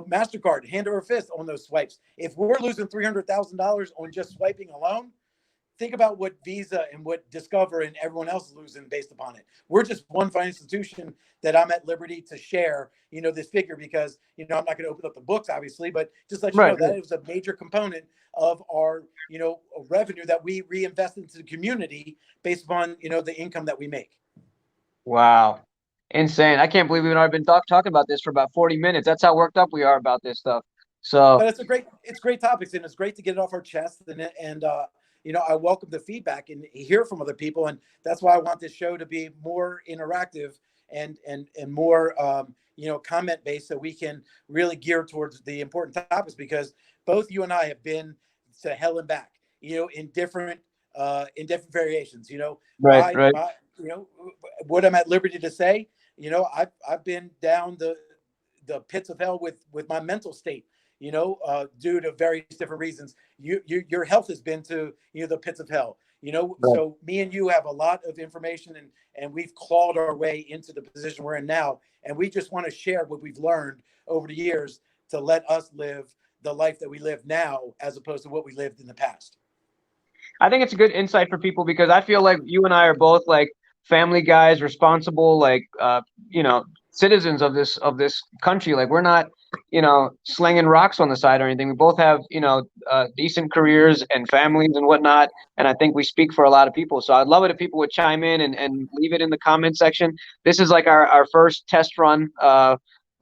Speaker 2: MasterCard, hand over fist on those swipes. If we're losing $300,000 on just swiping alone, think about what Visa and what Discover and everyone else is losing based upon it. We're just one financial institution that I'm at liberty to share, this figure because, I'm not going to open up the books, obviously, but just let you
Speaker 1: Right,
Speaker 2: know that
Speaker 1: right.
Speaker 2: it was a major component of our, revenue that we reinvest into the community based upon, the income that we make.
Speaker 1: Wow. Insane. I can't believe we've already been talking about this for about 40 minutes. That's how worked up we are about this stuff. So,
Speaker 2: But it's great topics, and it's great to get it off our chest. And I welcome the feedback and hear from other people, and that's why I want this show to be more interactive and more comment based, so we can really gear towards the important topics because both you and I have been to hell and back, in different variations.
Speaker 1: right,
Speaker 2: My
Speaker 1: right.
Speaker 2: my what I'm at liberty to say. I've been down the pits of hell with my mental state, due to various different reasons. Your health has been to the pits of hell.
Speaker 1: Right.
Speaker 2: So me and you have a lot of information, and we've clawed our way into the position we're in now, and we just want to share what we've learned over the years to let us live the life that we live now as opposed to what we lived in the past.
Speaker 1: I think it's a good insight for people because I feel like you and I are both like family guys, responsible, like citizens of this country. Like we're not, slinging rocks on the side or anything. We both have, decent careers and families and whatnot. And I think we speak for a lot of people. So I'd love it if people would chime in and leave it in the comment section. This is like our first test run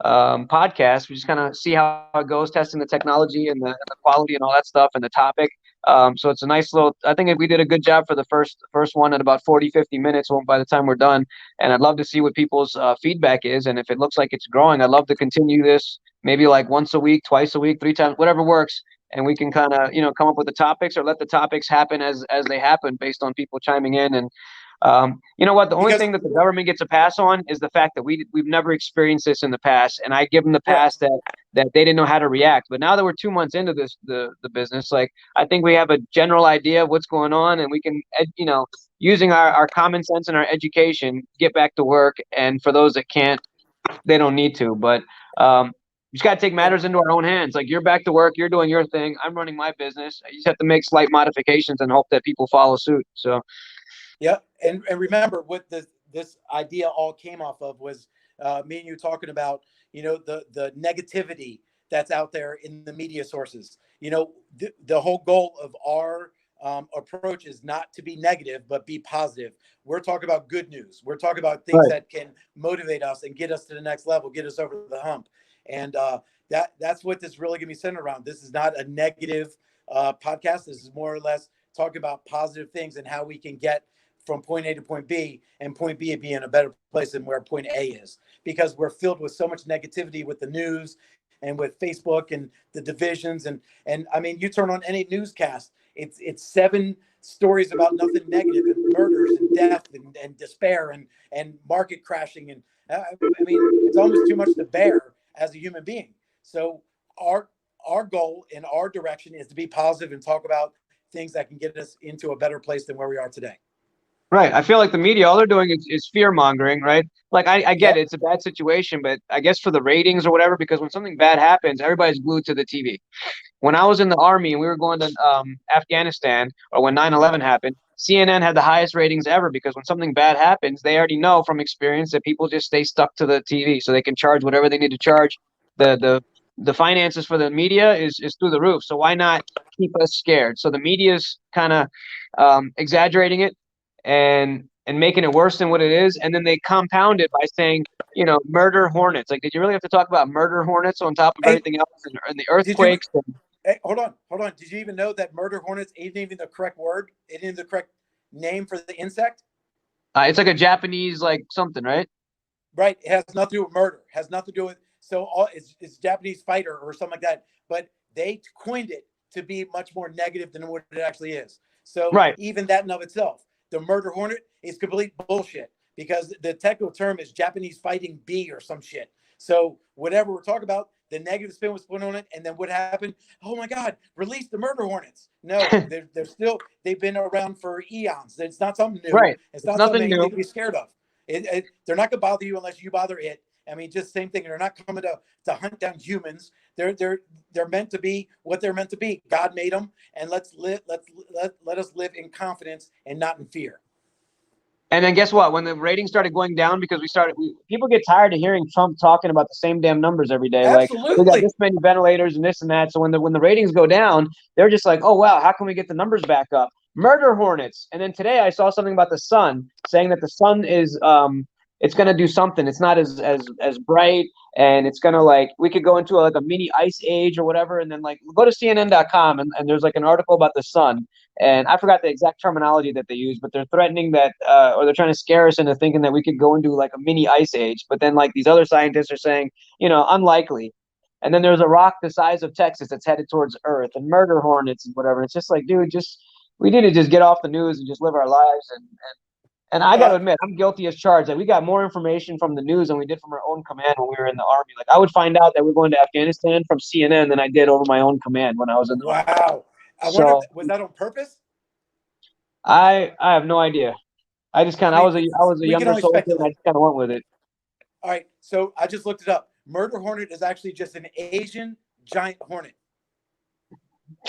Speaker 1: podcast. We just kind of see how it goes, testing the technology and the quality and all that stuff and the topic. So it's a nice little, I think we did a good job for the first one at about 40, 50 minutes by the time we're done. And I'd love to see what people's feedback is. And if it looks like it's growing, I'd love to continue this maybe like once a week, twice a week, three times, whatever works. And we can kind of, come up with the topics or let the topics happen as they happen based on people chiming in. And you know what? The only
Speaker 2: Because
Speaker 1: thing that the government gets a pass on is the fact that we've never experienced this in the past, and I give them the pass
Speaker 2: correct.
Speaker 1: that they didn't know how to react. But now that we're 2 months into the business, like I think we have a general idea of what's going on, and we can, using our common sense and our education, get back to work. And for those that can't, they don't need to. But you just got to take
Speaker 2: And
Speaker 1: matters into our own hands. Like you're back to work, you're doing your thing, I'm running my business. You just have to make slight modifications and hope that people follow suit. So.
Speaker 2: yeah, and remember what this idea all came off of was me and you talking about the negativity that's out there in the media sources. The whole goal of our approach is not to be negative but be positive. We're talking about good news. We're talking about things
Speaker 1: Right.
Speaker 2: that can motivate us and get us to the next level, get us over the hump. And that's what this really going to be centered around. This is not a negative podcast. This is more or less talking about positive things and how we can get from point A to point B, and point B being a better place than where point A is, because we're filled with so much negativity with the news and with Facebook and the divisions. And I mean, you turn on any newscast, it's seven stories about nothing negative, and murders and death and despair and market crashing. And I mean, it's almost too much to bear as a human being. So our goal in our direction is to be positive and talk about things that can get us into a better place than where we are today.
Speaker 1: Right. I feel like the media, all they're doing is fear mongering, right? Like I get
Speaker 2: Yep.
Speaker 1: it, it's a bad situation, but I guess for the ratings or whatever, because when something bad happens, everybody's glued to the TV. When I was in the army and we were going to Afghanistan, or when 9/11 happened, CNN had the highest ratings ever, because when something bad happens, they already know from experience that people just stay stuck to the TV, so they can charge whatever they need to charge. The finances for the media is through the roof. So why not keep us scared? So the media's kind of exaggerating it and making it worse than what it is, and then they compound it by saying, murder hornets. Like, did you really have to talk about murder hornets on top of
Speaker 2: Hey,
Speaker 1: everything else, and the
Speaker 2: did you?
Speaker 1: earthquakes?
Speaker 2: Hey, hold on. Did you even know that murder hornets ain't even the correct word? It isn't the correct name for the insect.
Speaker 1: It's like a Japanese, like, something, right?
Speaker 2: Right. It has nothing to do with murder. It has nothing to do with, so it's Japanese fighter or something like that. But they coined it to be much more negative than what it actually is. So
Speaker 1: Right.
Speaker 2: even that in of itself, the murder hornet is complete bullshit, because the technical term is Japanese fighting bee or some shit. So whatever we're talking about, the negative spin was put on it, and then what happened? Oh my God, release the murder hornets. No, they're still, they've been around for eons. It's not something new.
Speaker 1: Right.
Speaker 2: It's
Speaker 1: It's
Speaker 2: not
Speaker 1: nothing
Speaker 2: something
Speaker 1: new.
Speaker 2: anything to be scared of. They're not going to bother you unless you bother it. I mean, just same thing. They're not coming to hunt down humans. They're meant to be what they're meant to be. God made them, and let's live. Let us live in confidence and not in fear.
Speaker 1: And then guess what? When the ratings started going down, because people get tired of hearing Trump talking about the same damn numbers every day. Like, we got
Speaker 2: Absolutely.
Speaker 1: this many ventilators and this and that. So when the ratings go down, they're just like, oh wow, how can we get the numbers back up? Murder hornets. And then today I saw something about the sun, saying that the sun is it's gonna do something. It's not as bright, and it's gonna, like, we could go into like a mini ice age or whatever. And then, like, go to CNN.com, and there's like an article about the sun, and I forgot the exact terminology that they use, but they're threatening that, or they're trying to scare us into thinking that we could go into like a mini ice age. But then, like, these other scientists are saying, unlikely. And then there's a rock the size of Texas that's headed towards Earth, and murder hornets and whatever. It's just like, dude, we need to just get off the news and just live our lives. And I got to
Speaker 2: Uh,
Speaker 1: admit, I'm guilty as charged. Like, we got more information from the news than we did from our own command when we were in the army. Like, I would find out that we're going to Afghanistan from CNN than I did over my own command when I was in the army.
Speaker 2: wow. I wonder if
Speaker 1: So
Speaker 2: was that on purpose.
Speaker 1: I have no idea. I just kind
Speaker 2: I
Speaker 1: of I
Speaker 2: mean,
Speaker 1: was a I was a
Speaker 2: we can
Speaker 1: younger
Speaker 2: only
Speaker 1: soldier, and I
Speaker 2: speculate.
Speaker 1: just kind of went with it.
Speaker 2: All right, so I just looked it up. Murder hornet is actually just an Asian giant hornet.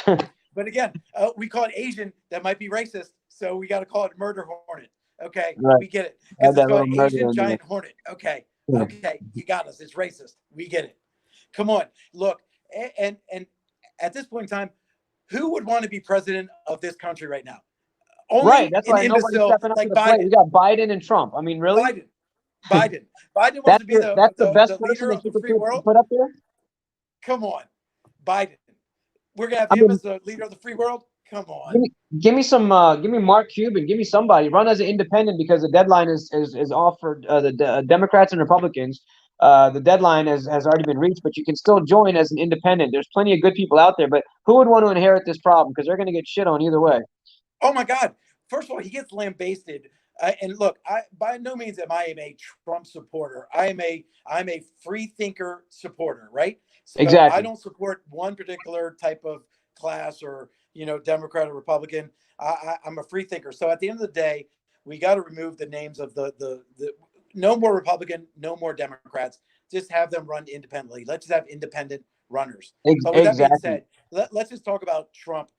Speaker 2: But again, we call it Asian. That might be racist, so we got to call it murder hornet. Okay,
Speaker 1: Right.
Speaker 2: we get it,
Speaker 1: Add
Speaker 2: because it's
Speaker 1: that
Speaker 2: called
Speaker 1: little murder
Speaker 2: Asian
Speaker 1: in there.
Speaker 2: giant hornet. Okay,
Speaker 1: Yeah.
Speaker 2: okay, you got us. It's racist. We get it. Come on, look, and at this point in time, who would want to be president of this country right now?
Speaker 1: Right.
Speaker 2: Only
Speaker 1: That's
Speaker 2: an
Speaker 1: why nobody's
Speaker 2: imbecile
Speaker 1: stepping up to
Speaker 2: like
Speaker 1: the plate.
Speaker 2: Biden.
Speaker 1: We got Biden and Trump. I mean, really?
Speaker 2: Biden. Biden. Biden wants to be
Speaker 1: That's the best
Speaker 2: the
Speaker 1: person
Speaker 2: leader
Speaker 1: that
Speaker 2: of
Speaker 1: you
Speaker 2: the
Speaker 1: could
Speaker 2: free world.
Speaker 1: put up there.
Speaker 2: Come on, Biden. We're gonna have
Speaker 1: I
Speaker 2: him
Speaker 1: mean,
Speaker 2: as the leader of the free world. Come
Speaker 1: give
Speaker 2: on.
Speaker 1: me give me Mark Cuban, give me somebody. Run as an independent, because the deadline is off for the Democrats and Republicans. The deadline has already been reached, but you can still join as an independent. There's plenty of good people out there, but who would want to inherit this problem? Because they're going to get shit on either way.
Speaker 2: Oh my God! First of all, he gets lambasted. And look, I by no means am I a Trump supporter. I'm a free thinker supporter, right? So I
Speaker 1: Exactly.
Speaker 2: don't support one particular type of class, or Democrat or Republican. I'm a free thinker. So at the end of the day, we got to remove the names of the no more Republican, no more Democrats. Just have them run independently. Let's just have independent runners. But with that being
Speaker 1: Exactly.
Speaker 2: said, let's just talk about Trump.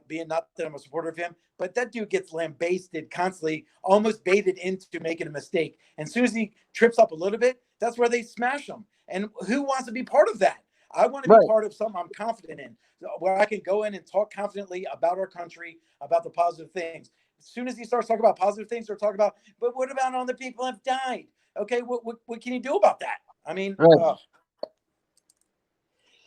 Speaker 2: Being, not that I'm a supporter of him, but that dude gets lambasted constantly, almost baited into making a mistake. And as soon as he trips up a little bit, that's where they smash him. And who wants to be part of that? I want to be
Speaker 1: Right.
Speaker 2: part of something I'm confident in, where I can go in and talk confidently about our country, about the positive things. As soon as he starts talking about positive things, they're talking about, but what about all the people have died? Okay, what can you do about that? I mean,
Speaker 1: Right.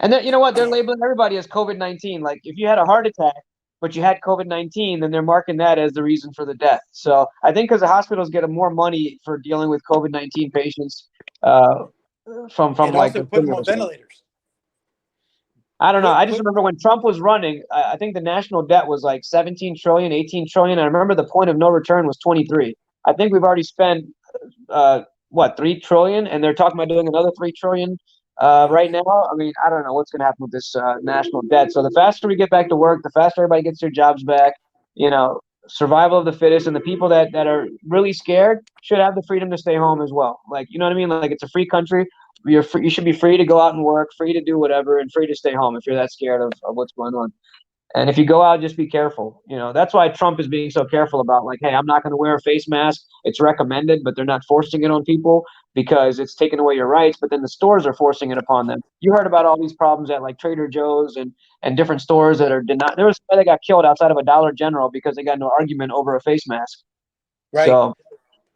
Speaker 1: And then you know what? They're labeling everybody as COVID-19. Like if you had a heart attack, but you had COVID-19, then they're marking that as the reason for the death. So I think because the hospitals get more money for dealing with COVID-19 patients uh, from
Speaker 2: And
Speaker 1: like
Speaker 2: also
Speaker 1: the
Speaker 2: put them on
Speaker 1: stimulus money.
Speaker 2: ventilators.
Speaker 1: I don't know. I just
Speaker 2: Put
Speaker 1: remember when Trump was running, I think the national debt was like 17 trillion, 18 trillion. I remember the point of no return was 23. I think we've already spent what 3 trillion, and they're talking about doing another 3 trillion right now. I mean, I don't know what's going to happen with this national debt. So the faster we get back to work, the faster everybody gets their jobs back. You know, survival of the fittest, and the people that are really scared should have the freedom to stay home as well. Like, you know what I mean? Like, it's a free country. You're free, you should be free to go out and work, free to do whatever, and free to stay home if you're that scared of what's going on. And if you go out, just be careful. You know, that's why Trump is being so careful about like, hey, I'm not going to wear a face mask. It's recommended, but they're not forcing it on people because it's taking away your rights. But then the stores are forcing it upon them. You heard about all these problems at like Trader Joe's and different stores that are denied. There was a guy that got killed outside of a Dollar General because they got into an argument over a face mask.
Speaker 2: right.
Speaker 1: So,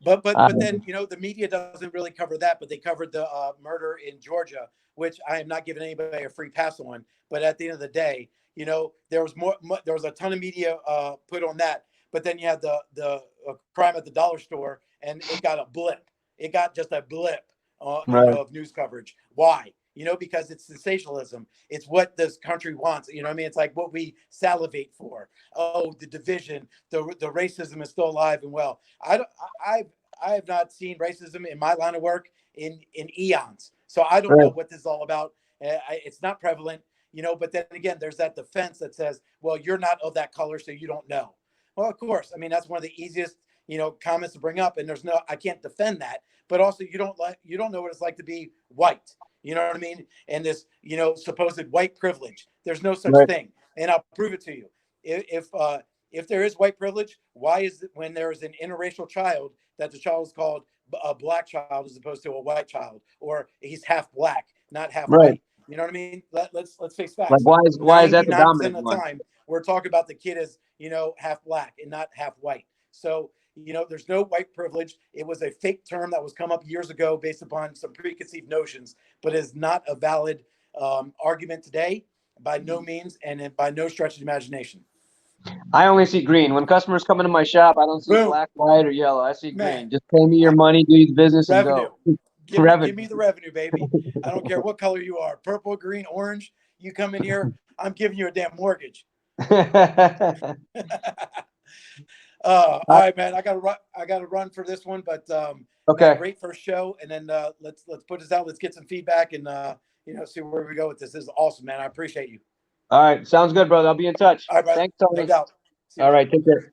Speaker 2: But then the media doesn't really cover that, but they covered the murder in Georgia, which I am not giving anybody a free pass on. But at the end of the day, there was there was a ton of media put on that. But then you had the crime at the dollar store, and it got a blip. It got just a blip,
Speaker 1: right,
Speaker 2: of news coverage. Why? Because it's sensationalism. It's what this country wants. I mean, it's like what we salivate for. Oh, the division, the racism is still alive and well. I have not seen racism in my line of work in eons. So I don't know
Speaker 1: right,
Speaker 2: what this is all about. It's not prevalent, But then again, there's that defense that says, "Well, you're not of that color, so you don't know." Well, of course. I mean, that's one of the easiest, comments to bring up, and I can't defend that. But also, you don't know what it's like to be white. You know what I mean? And this, supposed white privilege. There's no such
Speaker 1: right,
Speaker 2: thing, and I'll prove it to you. If there is white privilege, why is it when there is an interracial child that the child is called a black child as opposed to a white child, or he's half black, not half
Speaker 1: right.
Speaker 2: white? You know what I mean? Let's face
Speaker 1: Like,
Speaker 2: facts.
Speaker 1: why is that the
Speaker 2: 99%
Speaker 1: dominant
Speaker 2: of the
Speaker 1: one?
Speaker 2: time, we're talking about the kid as half black and not half white. So there's no white privilege. It was a fake term that was come up years ago based upon some preconceived notions, but is not a valid argument today by no means, and by no stretch of the imagination.
Speaker 1: I only see green. When customers come into my shop, I don't see
Speaker 2: Boom,
Speaker 1: black, white, or yellow. I see
Speaker 2: man.
Speaker 1: green. Just pay me your money, do your business, and
Speaker 2: Revenue.
Speaker 1: go.
Speaker 2: Give me
Speaker 1: Revenue.
Speaker 2: the revenue, baby. I don't care what color you are, purple, green, orange. You come in here, I'm giving you a damn mortgage. All right, man. I got to run for this one, but man,
Speaker 1: Okay.
Speaker 2: great first show. And then let's put this out. Let's get some feedback and see where we go with this. This is awesome, man. I appreciate you.
Speaker 1: All right. Sounds good, brother. I'll be in touch.
Speaker 2: All right, brother.
Speaker 1: Thanks,
Speaker 2: No
Speaker 1: Tony.
Speaker 2: doubt. See you,
Speaker 1: All
Speaker 2: man.
Speaker 1: right. Take care.